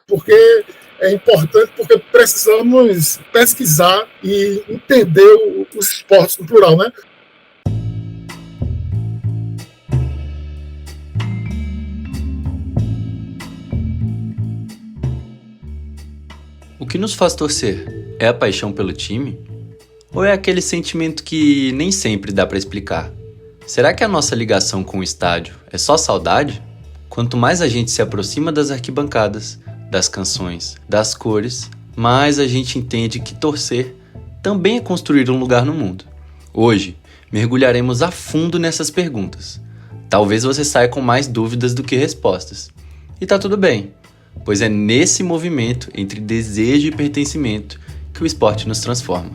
porque é importante, porque precisamos pesquisar e entender os esportes no plural, né? O que nos faz torcer? É a paixão pelo time? Ou é aquele sentimento que nem sempre dá para explicar? Será que a nossa ligação com o estádio é só saudade? Quanto mais a gente se aproxima das arquibancadas, das canções, das cores, mais a gente entende que torcer também é construir um lugar no mundo. Hoje, mergulharemos a fundo nessas perguntas. Talvez você saia com mais dúvidas do que respostas. E tá tudo bem, pois é nesse movimento entre desejo e pertencimento que o esporte nos transforma.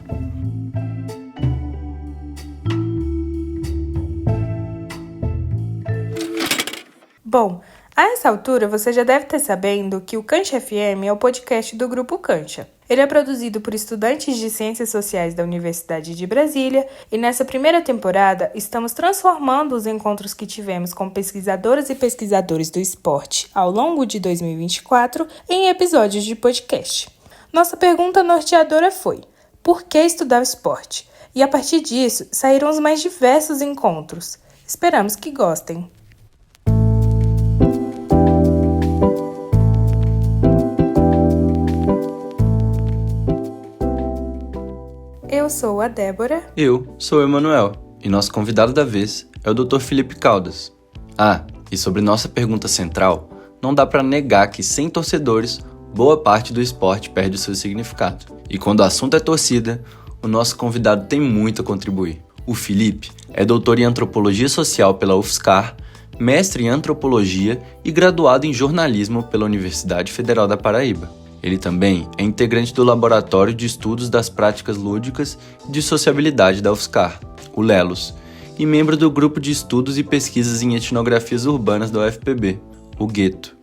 Bom, a essa altura você já deve estar sabendo que o Cancha FM é o podcast do Grupo Cancha. Ele é produzido por estudantes de Ciências Sociais da Universidade de Brasília e nessa primeira temporada estamos transformando os encontros que tivemos com pesquisadoras e pesquisadores do esporte ao longo de 2024 em episódios de podcast. Nossa pergunta norteadora foi: por que estudar o esporte? E a partir disso saíram os mais diversos encontros. Esperamos que gostem. Eu sou a Débora. Eu sou o Emanuel, e nosso convidado da vez é o Dr. Felipe Caldas. E sobre nossa pergunta central, não dá para negar que sem torcedores, boa parte do esporte perde o seu significado. E quando o assunto é torcida, o nosso convidado tem muito a contribuir. O Felipe é doutor em Antropologia Social pela UFSCar, mestre em Antropologia e graduado em Jornalismo pela Universidade Federal da Paraíba. Ele também é integrante do Laboratório de Estudos das Práticas Lúdicas e de Sociabilidade da UFSCar, o LELUS, e membro do Grupo de Estudos e Pesquisas em Etnografias Urbanas da UFPB, o Gueto.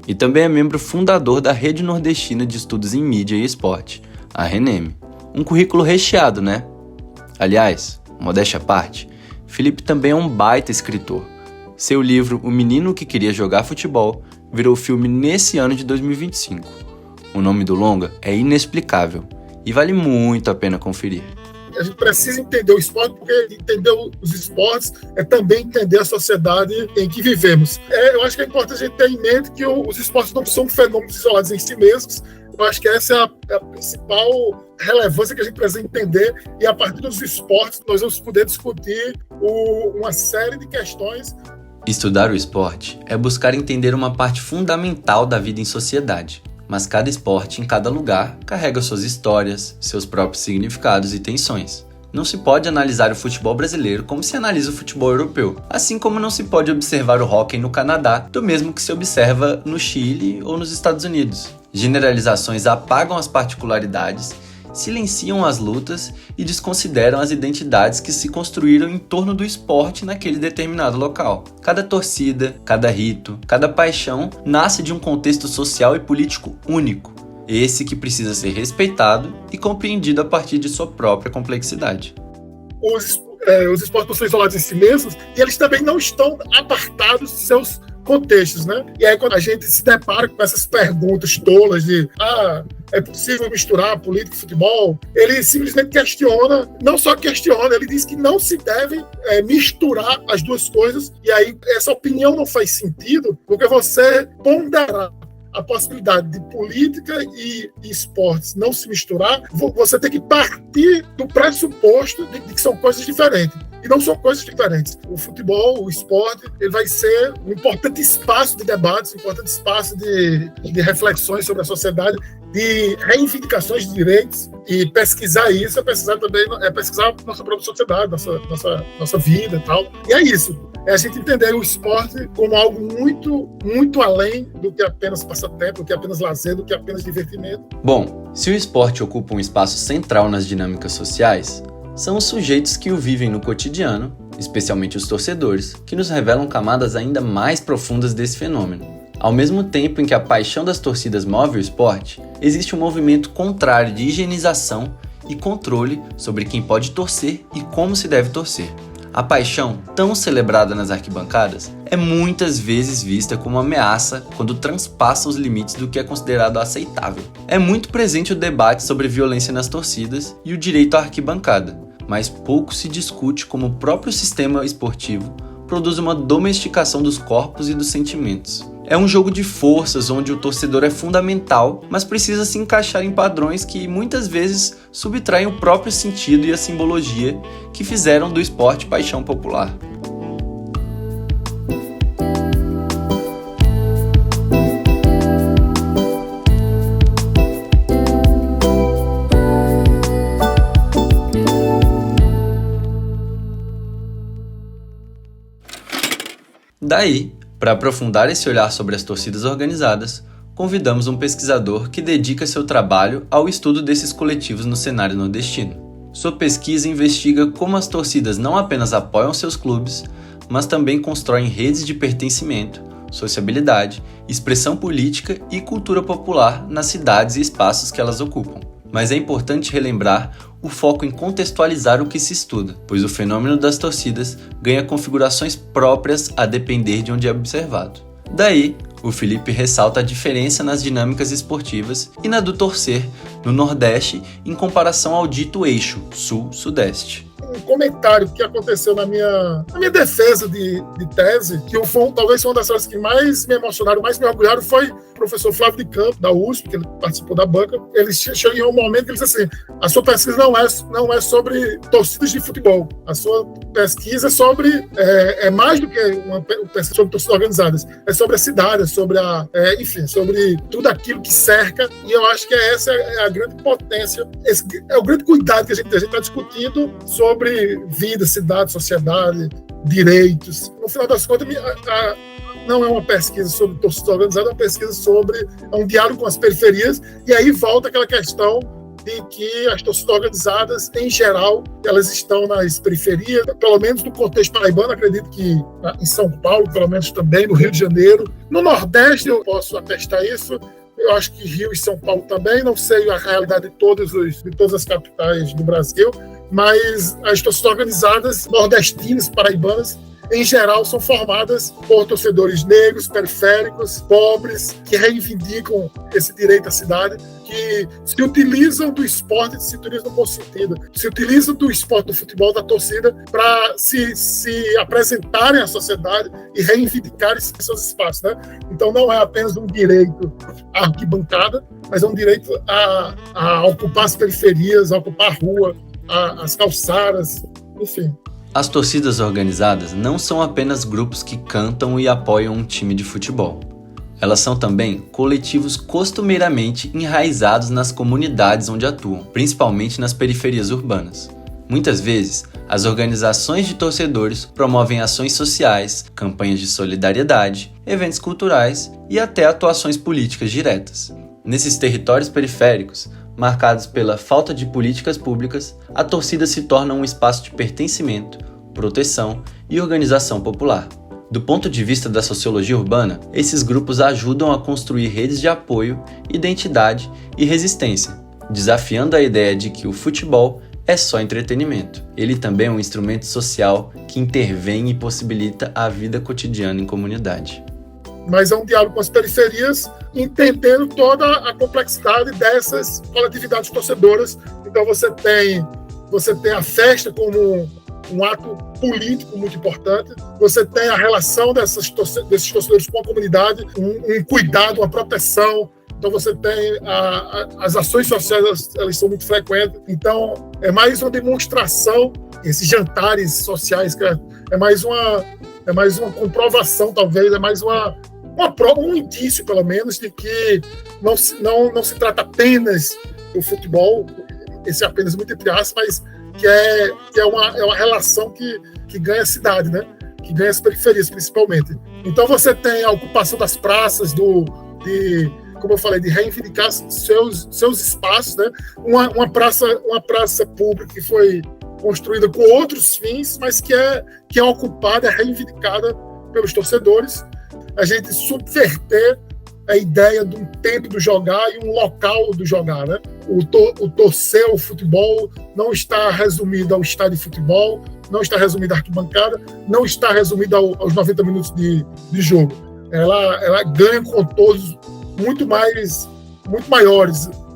E também é membro fundador da Rede Nordestina de Estudos em Mídia e Esporte, a RENEM. Um currículo recheado, né? Aliás, modéstia à parte, Felipe também é um baita escritor. Seu livro O Menino que Queria Jogar Futebol virou filme nesse ano de 2025. O nome do longa é inexplicável e vale muito a pena conferir. A gente precisa entender o esporte, porque entender os esportes é também entender a sociedade em que vivemos. Eu acho que é importante a gente ter em mente que os esportes não são fenômenos isolados em si mesmos. Eu acho que essa é a principal relevância que a gente precisa entender, e a partir dos esportes nós vamos poder discutir uma série de questões. Estudar o esporte é buscar entender uma parte fundamental da vida em sociedade, mas cada esporte em cada lugar carrega suas histórias, seus próprios significados e tensões. Não se pode analisar o futebol brasileiro como se analisa o futebol europeu, assim como não se pode observar o hóquei no Canadá do mesmo que se observa no Chile ou nos Estados Unidos. Generalizações apagam as particularidades, silenciam as lutas e desconsideram as identidades que se construíram em torno do esporte naquele determinado local. Cada torcida, cada rito, cada paixão nasce de um contexto social e político único, esse que precisa ser respeitado e compreendido a partir de sua própria complexidade. Os esportes são isolados em si mesmos e eles também não estão apartados de seus contextos, né? E aí quando a gente se depara com essas perguntas tolas de é possível misturar política e futebol, ele simplesmente questiona, não só questiona, ele diz que não se deve misturar as duas coisas, e aí essa opinião não faz sentido, porque você ponderar a possibilidade de política e esportes não se misturar, você tem que partir do pressuposto de que são coisas diferentes. E não são coisas diferentes. O futebol, o esporte, ele vai ser um importante espaço de debates, um importante espaço de reflexões sobre a sociedade, de reivindicações de direitos. E pesquisar isso é pesquisar também, pesquisar nossa própria sociedade, nossa vida e tal. E é isso. É a gente entender o esporte como algo muito, muito além do que apenas passatempo, do que apenas lazer, do que apenas divertimento. Bom, se o esporte ocupa um espaço central nas dinâmicas sociais, são os sujeitos que o vivem no cotidiano, especialmente os torcedores, que nos revelam camadas ainda mais profundas desse fenômeno. Ao mesmo tempo em que a paixão das torcidas move o esporte, existe um movimento contrário de higienização e controle sobre quem pode torcer e como se deve torcer. A paixão, tão celebrada nas arquibancadas, é muitas vezes vista como ameaça quando transpassa os limites do que é considerado aceitável. É muito presente o debate sobre violência nas torcidas e o direito à arquibancada, mas pouco se discute como o próprio sistema esportivo produz uma domesticação dos corpos e dos sentimentos. É um jogo de forças onde o torcedor é fundamental, mas precisa se encaixar em padrões que muitas vezes subtraem o próprio sentido e a simbologia que fizeram do esporte paixão popular. Daí, para aprofundar esse olhar sobre as torcidas organizadas, convidamos um pesquisador que dedica seu trabalho ao estudo desses coletivos no cenário nordestino. Sua pesquisa investiga como as torcidas não apenas apoiam seus clubes, mas também constroem redes de pertencimento, sociabilidade, expressão política e cultura popular nas cidades e espaços que elas ocupam. Mas é importante relembrar o foco em contextualizar o que se estuda, pois o fenômeno das torcidas ganha configurações próprias a depender de onde é observado. Daí, o Felipe ressalta a diferença nas dinâmicas esportivas e na do torcer no Nordeste em comparação ao dito eixo Sul-Sudeste. Um comentário que aconteceu na minha defesa de tese, que talvez foi uma das coisas que mais me emocionaram, mais me orgulharam, foi o professor Flávio de Campos, da USP, que ele participou da banca. Ele chegou em um momento que ele disse assim: a sua pesquisa não é sobre torcidas de futebol, a sua pesquisa é mais do que uma pesquisa sobre torcidas organizadas, é sobre a cidade, sobre sobre tudo aquilo que cerca, e eu acho que essa é a grande potência, esse é o grande cuidado que a gente está discutindo sobre vida, cidade, sociedade, direitos. No final das contas, não é uma pesquisa sobre torcida organizada, é uma pesquisa é um diálogo com as periferias, e aí volta aquela questão de que as torcidas organizadas, em geral, elas estão nas periferias, pelo menos no contexto paraibano, acredito que em São Paulo, pelo menos também, no Rio de Janeiro. No Nordeste, eu posso atestar isso. Eu acho que Rio e São Paulo também, não sei a realidade de todas as capitais do Brasil, mas as torcidas organizadas nordestinas, paraibanas, em geral, são formadas por torcedores negros, periféricos, pobres, que reivindicam esse direito à cidade, que se utilizam do esporte, se utilizam no bom sentido, se utilizam do esporte, do futebol, da torcida, para se apresentarem à sociedade e reivindicarem seus espaços, né? Então, não é apenas um direito à arquibancada, mas é um direito a ocupar as periferias, a ocupar a rua, as calçadas, enfim. As torcidas organizadas não são apenas grupos que cantam e apoiam um time de futebol. Elas são também coletivos costumeiramente enraizados nas comunidades onde atuam, principalmente nas periferias urbanas. Muitas vezes, as organizações de torcedores promovem ações sociais, campanhas de solidariedade, eventos culturais e até atuações políticas diretas. Nesses territórios periféricos, marcados pela falta de políticas públicas, a torcida se torna um espaço de pertencimento, proteção e organização popular. Do ponto de vista da sociologia urbana, esses grupos ajudam a construir redes de apoio, identidade e resistência, desafiando a ideia de que o futebol é só entretenimento. Ele também é um instrumento social que intervém e possibilita a vida cotidiana em comunidade. Mas é um diálogo com as periferias, entendendo toda a complexidade dessas coletividades torcedoras. Então você tem a festa como um ato político muito importante, você tem a relação desses torcedores com a comunidade, um cuidado, uma proteção. Então você tem as ações sociais, elas são muito frequentes. Então é mais uma demonstração, esses jantares sociais, que é mais uma comprovação, talvez, é mais um indício, pelo menos, de que não se trata apenas do futebol, esse é apenas muito entre aspas, mas que é uma relação que ganha a cidade, né? Que ganha as periferias, principalmente. Então você tem a ocupação das praças, como eu falei, de reivindicar seus espaços, né? Uma praça pública que foi construída com outros fins, mas que é ocupada, é reivindicada pelos torcedores. A gente subverter a ideia de um tempo do jogar e um local do jogar, né? O torcer, o futebol não está resumido ao estádio de futebol, não está resumida à arquibancada, não está resumida aos 90 minutos de jogo. Ela ganha contornos muito maiores,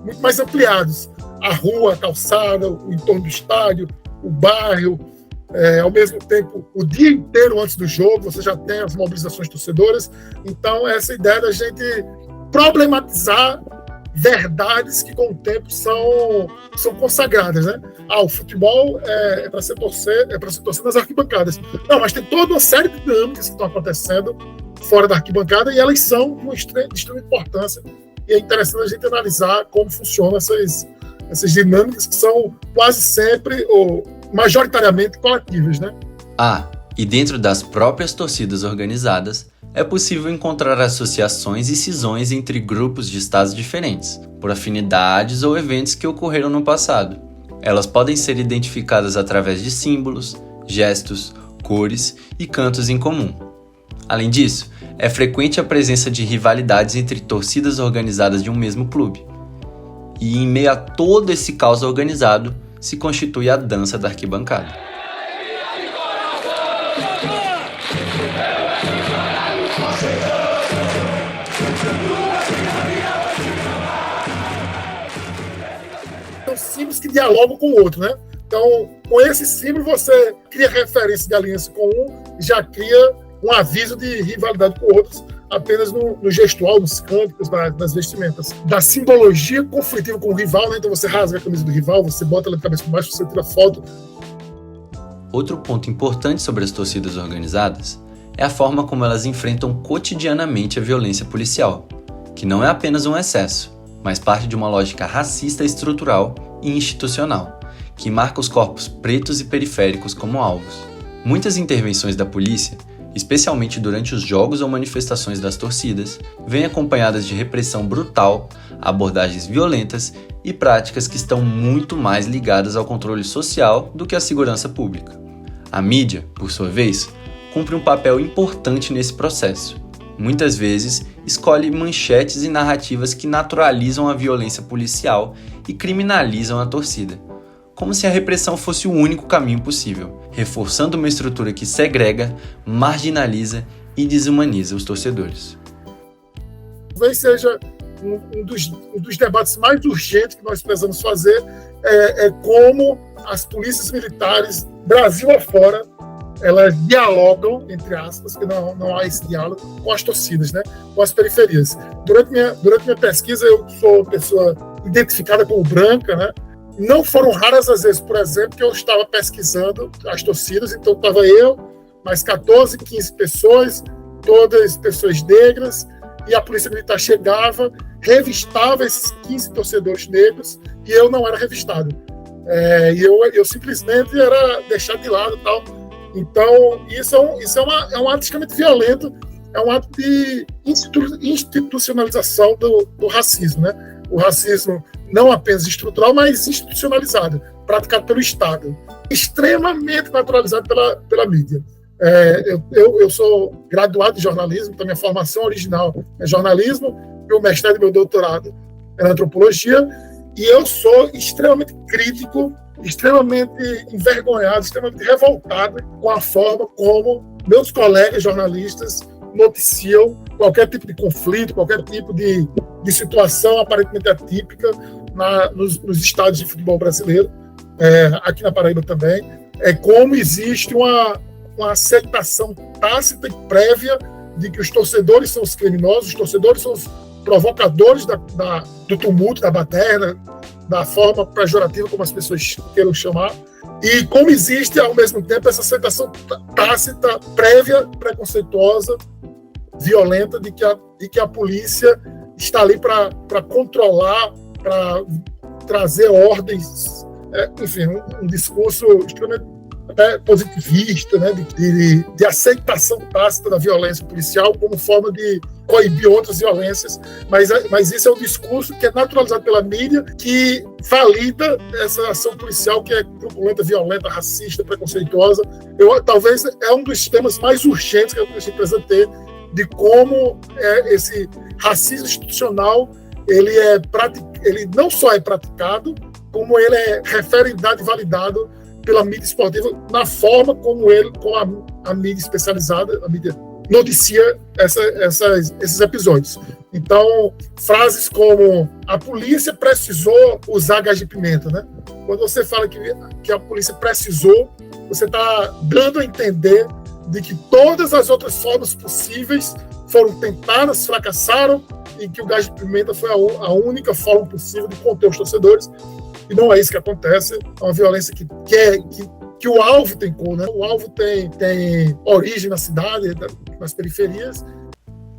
muito mais ampliados. A rua, a calçada, o entorno do estádio, o bairro, ao mesmo tempo, o dia inteiro antes do jogo, você já tem as mobilizações torcedoras. Então, essa ideia da gente problematizar verdades que, com o tempo, são consagradas, né? O futebol é para se torcer nas arquibancadas. Não, mas tem toda uma série de dinâmicas que estão acontecendo fora da arquibancada e elas são de extrema importância. E é interessante a gente analisar como funcionam essas dinâmicas que são quase sempre ou majoritariamente coletivas, né? E dentro das próprias torcidas organizadas, é possível encontrar associações e cisões entre grupos de estados diferentes, por afinidades ou eventos que ocorreram no passado. Elas podem ser identificadas através de símbolos, gestos, cores e cantos em comum. Além disso, é frequente a presença de rivalidades entre torcidas organizadas de um mesmo clube. E em meio a todo esse caos organizado, se constitui a dança da arquibancada. São símbolos que dialogam com o outro, né? Então, com esse símbolo, você cria referência de aliança com um, já cria um aviso de rivalidade com outros, apenas no gestual, nos cânticos, nas vestimentas. Da simbologia conflitiva com o rival, né? Então você rasga a camisa do rival, você bota ela de cabeça para baixo, você tira foto. Outro ponto importante sobre as torcidas organizadas é a forma como elas enfrentam cotidianamente a violência policial, que não é apenas um excesso, mas parte de uma lógica racista estrutural e institucional, que marca os corpos pretos e periféricos como alvos. Muitas intervenções da polícia, especialmente durante os jogos ou manifestações das torcidas, vêm acompanhadas de repressão brutal, abordagens violentas e práticas que estão muito mais ligadas ao controle social do que à segurança pública. A mídia, por sua vez, cumpre um papel importante nesse processo. Muitas vezes, escolhe manchetes e narrativas que naturalizam a violência policial e criminalizam a torcida, como se a repressão fosse o único caminho possível, reforçando uma estrutura que segrega, marginaliza e desumaniza os torcedores. Talvez seja um dos debates mais urgentes que nós precisamos fazer, é como as polícias militares, Brasil afora, elas dialogam, entre aspas, que não há esse diálogo, com as torcidas, né? Com as periferias. Durante minha pesquisa, eu sou uma pessoa identificada como branca, né? Não foram raras as vezes, por exemplo, que eu estava pesquisando as torcidas, então estava eu, mais 14, 15 pessoas, todas pessoas negras, e a polícia militar chegava, revistava esses 15 torcedores negros, e eu não era revistado. E eu simplesmente era deixado de lado e tal. Então, isso é um ato extremamente violento, é um ato de institucionalização do racismo, né? O racismo não apenas estrutural, mas institucionalizado, praticado pelo Estado, extremamente naturalizado pela mídia. Eu sou graduado em jornalismo, então minha formação original é jornalismo, meu mestrado e meu doutorado é antropologia, e eu sou extremamente crítico, extremamente envergonhado, extremamente revoltado com a forma como meus colegas jornalistas noticiam qualquer tipo de conflito, qualquer tipo de situação aparentemente atípica nos estádios de futebol brasileiro, aqui na Paraíba também. Como existe uma aceitação tácita e prévia de que os torcedores são os criminosos, os torcedores são os provocadores do tumulto, da baderna, da forma pejorativa como as pessoas queiram chamar, e como existe, ao mesmo tempo, essa aceitação tácita, prévia, preconceituosa, violenta, de que a polícia está ali para controlar, para trazer ordens, enfim, um discurso extremamente positivista, né, de aceitação tácita da violência policial como forma de coibir outras violências, mas isso é um discurso que é naturalizado pela mídia, que valida essa ação policial que é truculenta, violenta, racista, preconceituosa. Talvez é um dos temas mais urgentes que a gente precisa ter, de como esse racismo institucional ele não só é praticado, como ele é referendado e validado pela mídia esportiva na forma como a mídia especializada, a mídia noticia esses episódios. Então, frases como a polícia precisou usar gás de pimenta, né? Quando você fala que a polícia precisou, você está dando a entender de que todas as outras formas possíveis foram tentadas, fracassaram, e que o gás de pimenta foi a única forma possível de conter os torcedores. E não é isso que acontece. É uma violência que o alvo tem cor, né? O alvo tem origem na cidade, nas periferias.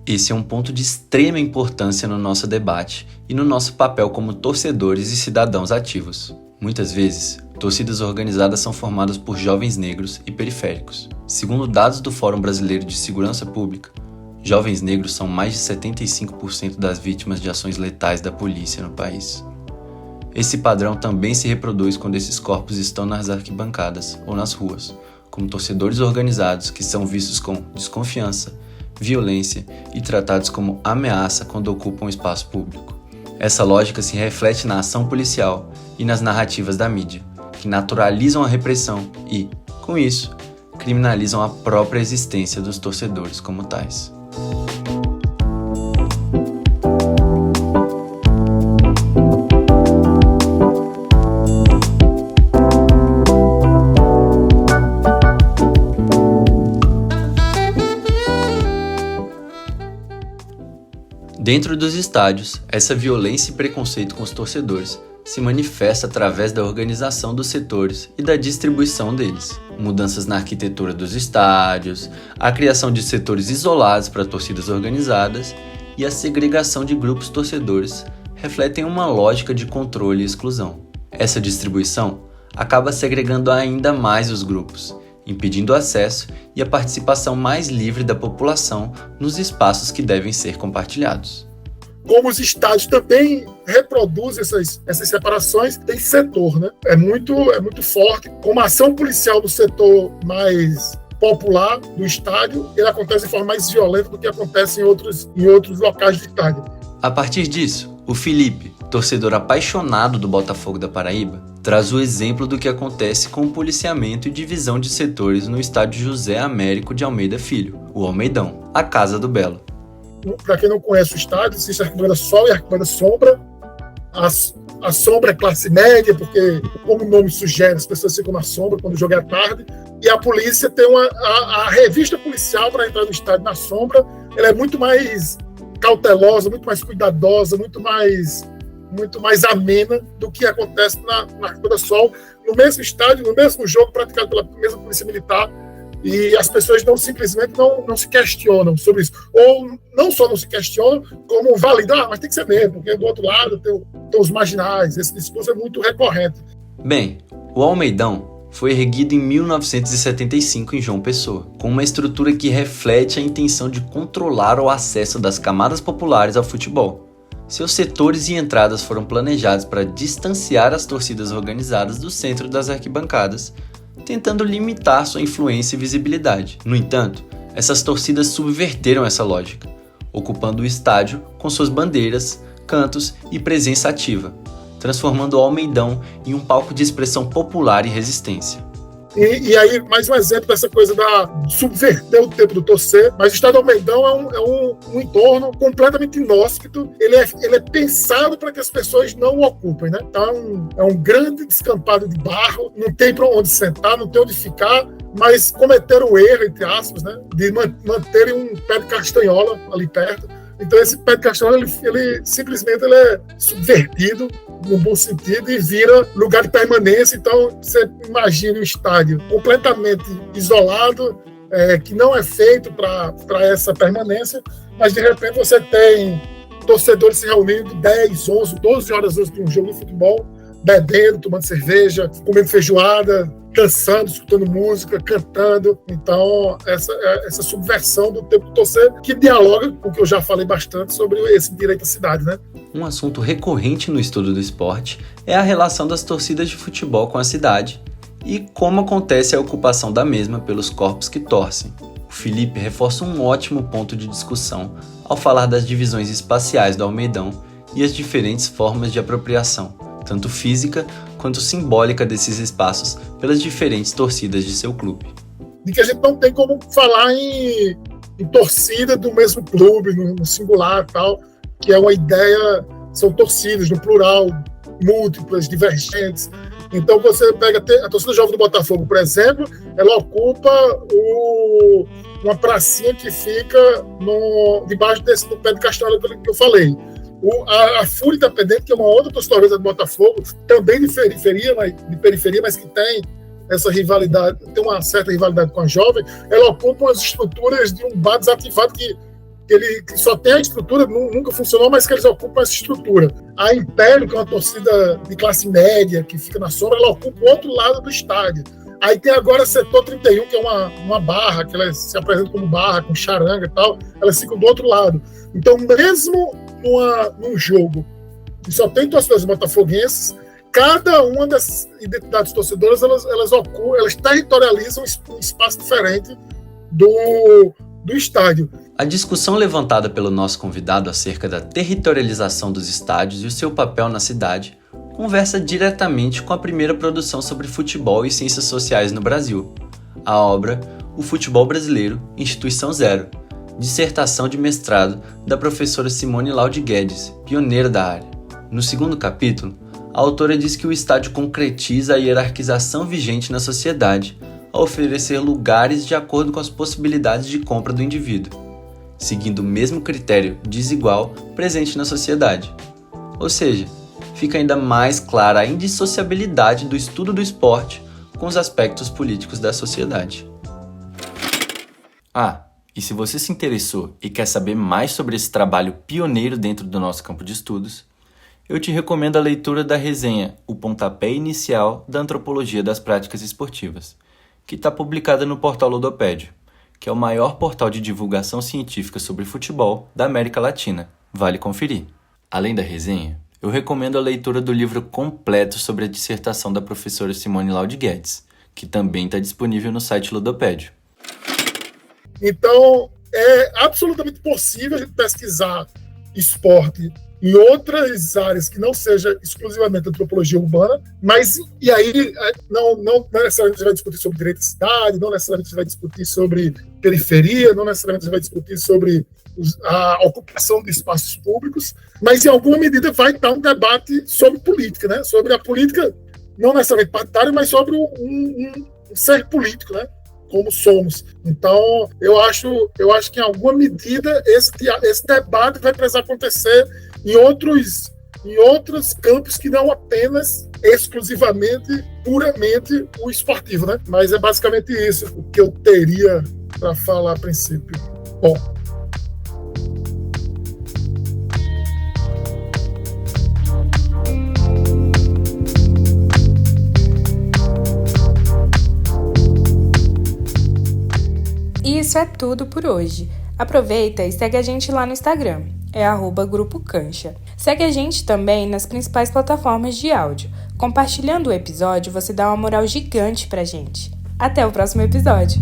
Esse é um ponto de extrema importância no nosso debate e no nosso papel como torcedores e cidadãos ativos. Muitas vezes, torcidas organizadas são formadas por jovens negros e periféricos. Segundo dados do Fórum Brasileiro de Segurança Pública, jovens negros são mais de 75% das vítimas de ações letais da polícia no país. Esse padrão também se reproduz quando esses corpos estão nas arquibancadas ou nas ruas, como torcedores organizados que são vistos com desconfiança, violência e tratados como ameaça quando ocupam o espaço público. Essa lógica se reflete na ação policial e nas narrativas da mídia, que naturalizam a repressão e, com isso, criminalizam a própria existência dos torcedores como tais. Dentro dos estádios, essa violência e preconceito com os torcedores se manifesta através da organização dos setores e da distribuição deles. Mudanças na arquitetura dos estádios, a criação de setores isolados para torcidas organizadas e a segregação de grupos torcedores refletem uma lógica de controle e exclusão. Essa distribuição acaba segregando ainda mais os grupos, impedindo o acesso e a participação mais livre da população nos espaços que devem ser compartilhados. Como os estádios também reproduzem essas separações, tem setor, né? É muito forte. Como a ação policial do setor mais popular do estádio, ele acontece de forma mais violenta do que acontece em outros locais do estádio. A partir disso, o Felipe, torcedor apaixonado do Botafogo da Paraíba, traz o exemplo do que acontece com o policiamento e divisão de setores no estádio José Américo de Almeida Filho, o Almeidão, a Casa do Belo. Para quem não conhece o estádio, existe a arquibancada Sol e a arquibancada Sombra. A Sombra é classe média, porque, como o nome sugere, as pessoas ficam na sombra quando o jogo é à tarde. E a polícia tem a revista policial para entrar no estádio na sombra. Ela é muito mais cautelosa, muito mais cuidadosa, muito mais amena do que acontece na arquibancada Sol, no mesmo estádio, no mesmo jogo praticado pela mesma polícia militar. E as pessoas simplesmente não se questionam sobre isso. Ou não só não se questionam, como validam, mas tem que ser mesmo, porque do outro lado tem os marginais. Esse discurso é muito recorrente. Bem, o Almeidão foi erguido em 1975 em João Pessoa, com uma estrutura que reflete a intenção de controlar o acesso das camadas populares ao futebol. Seus setores e entradas foram planejados para distanciar as torcidas organizadas do centro das arquibancadas, tentando limitar sua influência e visibilidade. No entanto, essas torcidas subverteram essa lógica, ocupando o estádio com suas bandeiras, cantos e presença ativa, transformando o Almeidão em um palco de expressão popular e resistência. E aí, mais um exemplo dessa coisa da subverter o tempo do torcer, mas o estádio Almeidão é um entorno completamente inóspito, ele é pensado para que as pessoas não o ocupem, né? Então é um grande descampado de barro, não tem para onde sentar, não tem onde ficar, mas cometeram o erro, entre aspas, né, de manterem um pé de castanhola ali perto. Então esse pé de castanhola, ele simplesmente é subvertido, no bom sentido, e vira lugar de permanência. Então você imagina um estádio completamente isolado, que não é feito para essa permanência, mas de repente você tem torcedores se reunindo 10, 11, 12 horas antes de um jogo de futebol, bebendo, tomando cerveja, comendo feijoada, dançando, escutando música, cantando. Então, essa subversão do tempo do torcer, que dialoga com o que eu já falei bastante sobre esse direito à cidade, né? Um assunto recorrente no estudo do esporte é a relação das torcidas de futebol com a cidade e como acontece a ocupação da mesma pelos corpos que torcem. O Felipe reforça um ótimo ponto de discussão ao falar das divisões espaciais do Almeidão e as diferentes formas de apropriação, tanto física quanto simbólica desses espaços pelas diferentes torcidas de seu clube. De que a gente não tem como falar em torcida do mesmo clube, no singular e tal, que é uma ideia, são torcidas no plural, múltiplas, divergentes. Então você pega a torcida jovem do Botafogo, por exemplo, ela ocupa uma pracinha que fica debaixo do pé de castanha que eu falei. A Fúria Independente, que é uma outra torcida do Botafogo, também de periferia, mas que tem essa rivalidade, tem uma certa rivalidade com a jovem, ela ocupa as estruturas de um bar desativado que só tem a estrutura, nunca funcionou, mas que eles ocupam essa estrutura. A Império, que é uma torcida de classe média, que fica na sombra, ela ocupa o outro lado do estádio. Aí tem agora a Setor 31, que é uma barra, que ela se apresenta como barra, com charanga e tal, elas ficam do outro lado. Então, mesmo num jogo que só tem torcedores botafoguenses, cada uma das identidades torcedoras, elas territorializam um espaço diferente do estádio. A discussão levantada pelo nosso convidado acerca da territorialização dos estádios e o seu papel na cidade conversa diretamente com a primeira produção sobre futebol e ciências sociais no Brasil, a obra O Futebol Brasileiro, Instituição Zero, dissertação de mestrado da professora Simone Laude Guedes, pioneira da área. No segundo capítulo, a autora diz que o estádio concretiza a hierarquização vigente na sociedade ao oferecer lugares de acordo com as possibilidades de compra do indivíduo, seguindo o mesmo critério desigual presente na sociedade. Ou seja, fica ainda mais clara a indissociabilidade do estudo do esporte com os aspectos políticos da sociedade. E se você se interessou e quer saber mais sobre esse trabalho pioneiro dentro do nosso campo de estudos, eu te recomendo a leitura da resenha O Pontapé Inicial da Antropologia das Práticas Esportivas, que está publicada no portal Ludopédia, que é o maior portal de divulgação científica sobre futebol da América Latina. Vale conferir. Além da resenha, eu recomendo a leitura do livro completo sobre a dissertação da professora Simone Laude Guedes, que também está disponível no site Ludopédia. Então, é absolutamente possível a gente pesquisar esporte em outras áreas que não seja exclusivamente antropologia urbana, mas e aí não necessariamente você vai discutir sobre direito de cidade, não necessariamente você vai discutir sobre periferia, não necessariamente você vai discutir sobre a ocupação de espaços públicos, mas em alguma medida vai estar um debate sobre política, né? Sobre a política, não necessariamente partidária, mas sobre um ser político, né? Como somos. Então, eu acho que em alguma medida esse debate vai precisar acontecer em outros campos que não apenas exclusivamente, puramente o esportivo, né? Mas é basicamente isso o que eu teria para falar a princípio. Bom. E isso é tudo por hoje. Aproveita e segue a gente lá no Instagram, @Grupo Cancha. Segue a gente também nas principais plataformas de áudio. Compartilhando o episódio, você dá uma moral gigante pra gente. Até o próximo episódio!